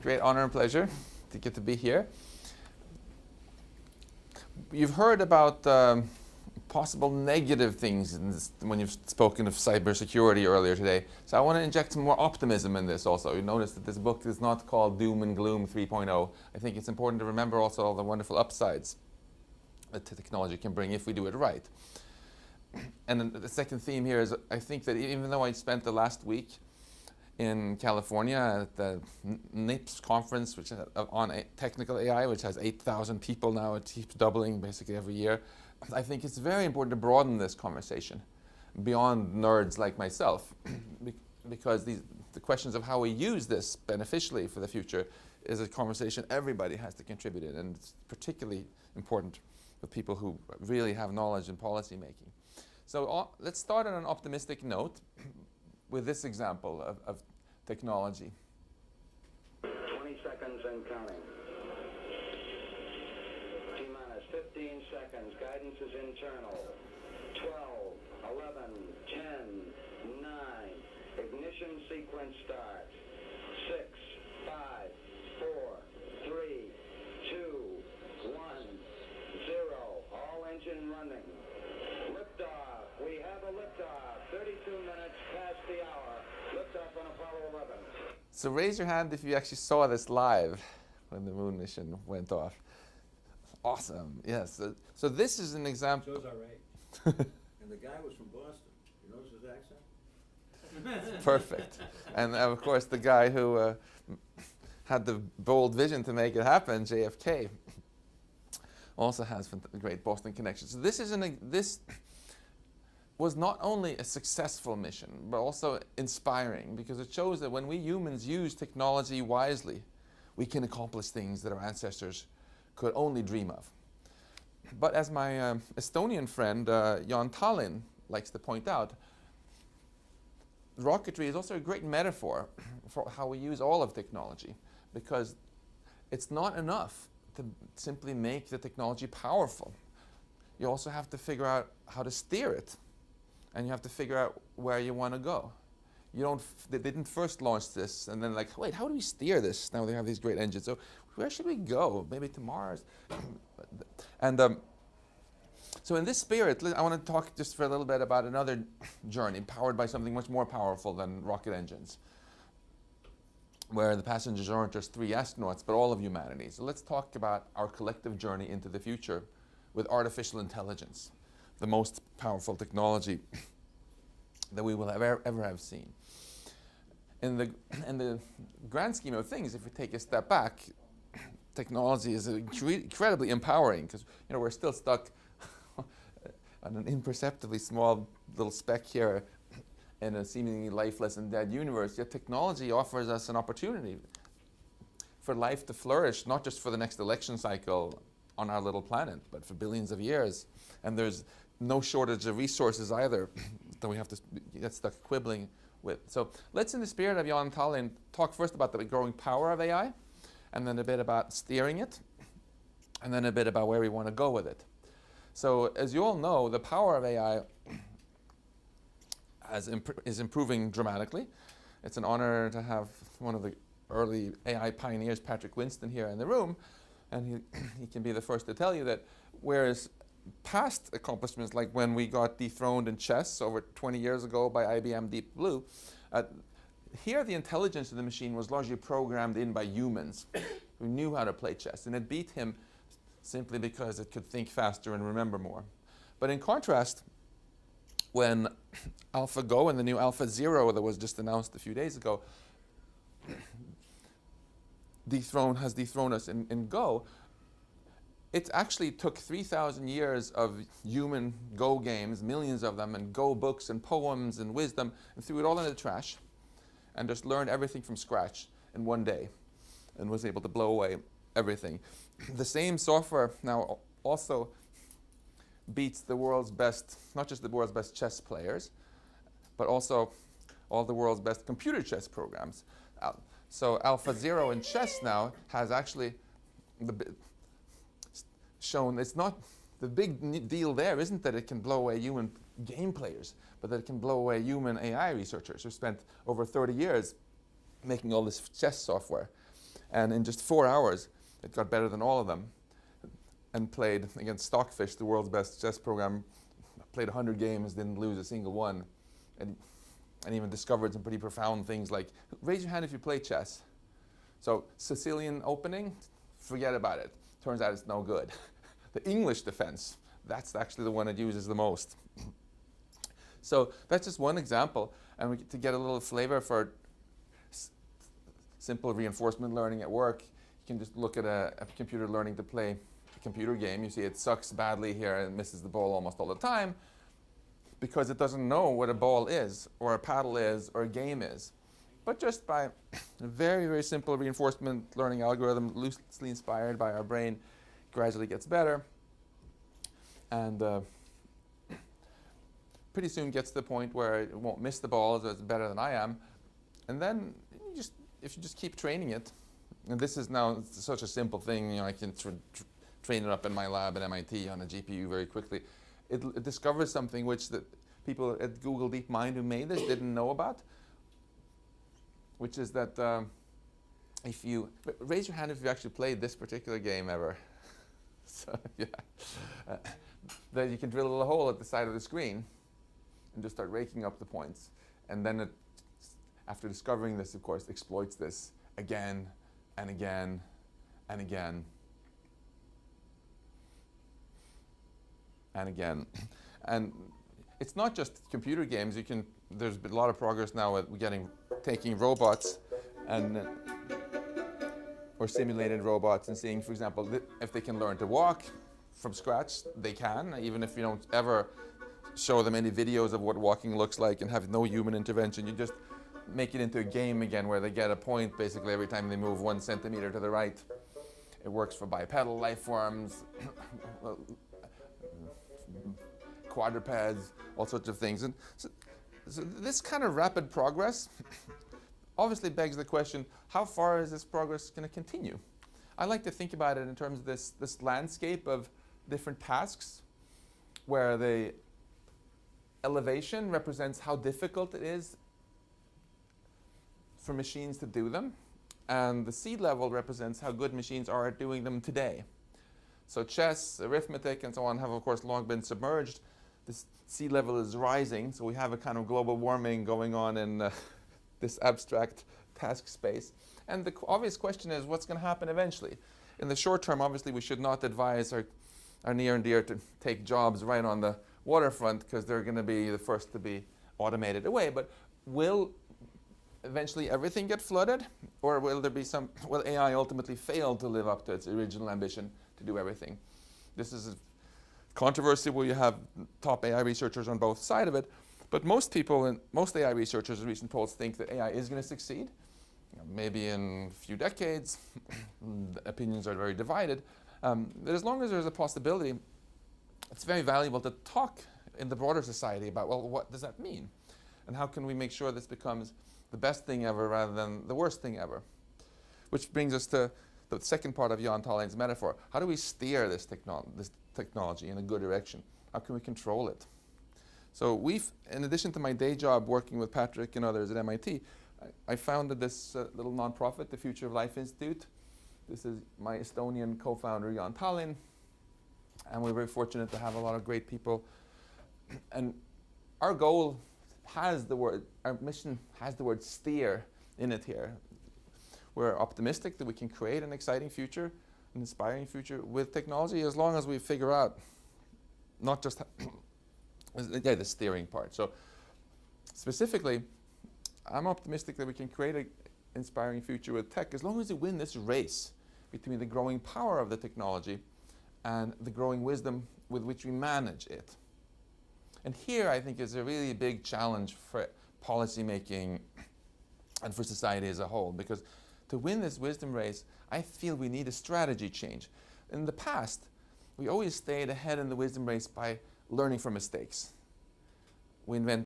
Great honor and pleasure to get to be here. You've heard about possible negative things when you've spoken of cybersecurity earlier today. So I want to inject some more optimism in this also. You notice that this book is not called Doom and Gloom 3.0. I think it's important to remember also all the wonderful upsides that technology can bring if we do it right. And then the second theme here is I think that even though I spent the last week in California at the NIPS conference, which is on technical AI, which has 8,000 people now. It keeps doubling basically every year. I think it's very important to broaden this conversation beyond nerds like myself, because the questions of how we use this beneficially for the future is a conversation everybody has to contribute in, and it's particularly important for people who really have knowledge in policy making. So let's start on an optimistic note with this example of technology. 20 seconds and counting. T-minus 15 seconds. Guidance is internal. 12, 11, 10, 9. Ignition sequence starts. 6, 5, 4, 3, 2, 1, 0. All engine running. Liftoff. We have a liftoff. 32 minutes past the hour. Liftoff on Apollo 11. So raise your hand if you actually saw this live when the moon mission went off. Awesome. Yes. So this is an example. Shows our age. And the guy was from Boston. You notice his accent? Perfect. And of course, the guy who had the bold vision to make it happen, JFK, also has great Boston connections. So this was not only a successful mission, but also inspiring, because it shows that when we humans use technology wisely, we can accomplish things that our ancestors could only dream of. But as my Estonian friend Jan Tallinn likes to point out, rocketry is also a great metaphor for how we use all of technology, because it's not enough to simply make the technology powerful. You also have to figure out how to steer it, and you have to figure out where you want to go. They didn't first launch this and then like, wait, how do we steer this? Now they have these great engines. So where should we go? Maybe to Mars? And so in this spirit, I want to talk just for a little bit about another journey powered by something much more powerful than rocket engines, where the passengers aren't just 3 astronauts, but all of humanity. So let's talk about our collective journey into the future with artificial intelligence, the most powerful technology that we will ever have seen. In the grand scheme of things, if we take a step back, technology is incredibly empowering, because we're still stuck on an imperceptibly small little speck here in a seemingly lifeless and dead universe. Yet technology offers us an opportunity for life to flourish, not just for the next election cycle on our little planet, but for billions of years. And there's no shortage of resources either that we have to get stuck quibbling with. So let's, in the spirit of Jan Tallinn, talk first about the growing power of AI, and then a bit about steering it, and then a bit about where we want to go with it. So as you all know, the power of AI is improving dramatically. It's an honor to have one of the early AI pioneers, Patrick Winston, here in the room, and he can be the first to tell you that whereas past accomplishments, like when we got dethroned in chess over 20 years ago by IBM Deep Blue, here the intelligence of the machine was largely programmed in by humans who knew how to play chess, and it beat him simply because it could think faster and remember more. But in contrast, when AlphaGo and the new AlphaZero that was just announced a few days ago has dethroned us in Go, it actually took 3,000 years of human Go games, millions of them, and Go books and poems and wisdom, and threw it all in the trash and just learned everything from scratch in one day and was able to blow away everything. The same software now also beats the world's best, not just the world's best chess players, but also all the world's best computer chess programs. So AlphaZero in chess now has actually shown it's not the big deal there isn't that it can blow away human game players, but that it can blow away human AI researchers who spent over 30 years making all this chess software. And in just 4 hours, it got better than all of them and played against Stockfish, the world's best chess program, played 100 games, didn't lose a single one, and even discovered some pretty profound things like, raise your hand if you play chess. So Sicilian opening, forget about it. Turns out it's no good. The English defense, that's actually the one it uses the most. So that's just one example, and to get a little flavor for simple reinforcement learning at work, you can just look at a computer learning to play a computer game. You see it sucks badly here and misses the ball almost all the time because it doesn't know what a ball is, or a paddle is, or a game is. But just by a very, very simple reinforcement learning algorithm, loosely inspired by our brain, gradually gets better. And pretty soon gets to the point where it won't miss the balls, it's better than I am. And then if you just keep training it, and this is now such a simple thing, I can train it up in my lab at MIT on a GPU very quickly. It discovers something which the people at Google DeepMind who made this didn't know about, which is that if you raise your hand if you actually played this particular game ever. So yeah, then you can drill a little hole at the side of the screen and just start raking up the points, and then it, after discovering this, of course, exploits this again and again and again and again. And it's not just computer games. There's been a lot of progress now with taking robots and or simulated robots and seeing, for example, if they can learn to walk from scratch. They can, even if you don't ever show them any videos of what walking looks like and have no human intervention. You just make it into a game again where they get a point basically every time they move 1 centimeter to the right. It works for bipedal life forms, quadrupeds, all sorts of things. And so this kind of rapid progress obviously begs the question, how far is this progress going to continue? I like to think about it in terms of this landscape of different tasks where the elevation represents how difficult it is for machines to do them, and the sea level represents how good machines are at doing them today. So chess, arithmetic, and so on have, of course, long been submerged. This sea level is rising, so we have a kind of global warming going on in this abstract task space. And the obvious question is, what's going to happen eventually? In the short term, obviously, we should not advise our near and dear to take jobs right on the waterfront, because they're going to be the first to be automated away. But will eventually everything get flooded, or will AI ultimately fail to live up to its original ambition to do everything? This is a controversy where you have top AI researchers on both sides of it, but most people and most AI researchers in recent polls think that AI is going to succeed. Maybe in a few decades. The opinions are very divided. But as long as there's a possibility, it's very valuable to talk in the broader society about, well, what does that mean? And how can we make sure this becomes the best thing ever rather than the worst thing ever? Which brings us to the second part of Jan Thalén's metaphor. How do we steer this technology in a good direction? How can we control it? So in addition to my day job working with Patrick and others at MIT, I founded this little nonprofit, the Future of Life Institute. This is my Estonian co-founder, Jan Thalén, and we're very fortunate to have a lot of great people. And our goal our mission has the word steer in it here. We're optimistic that we can create an exciting future, an inspiring future with technology, as long as we figure out not just the steering part. So specifically, I'm optimistic that we can create an inspiring future with tech, as long as we win this race between the growing power of the technology and the growing wisdom with which we manage it. And here, I think, is a really big challenge for policymaking and for society as a whole, because to win this wisdom race, I feel we need a strategy change. In the past, we always stayed ahead in the wisdom race by learning from mistakes. We invent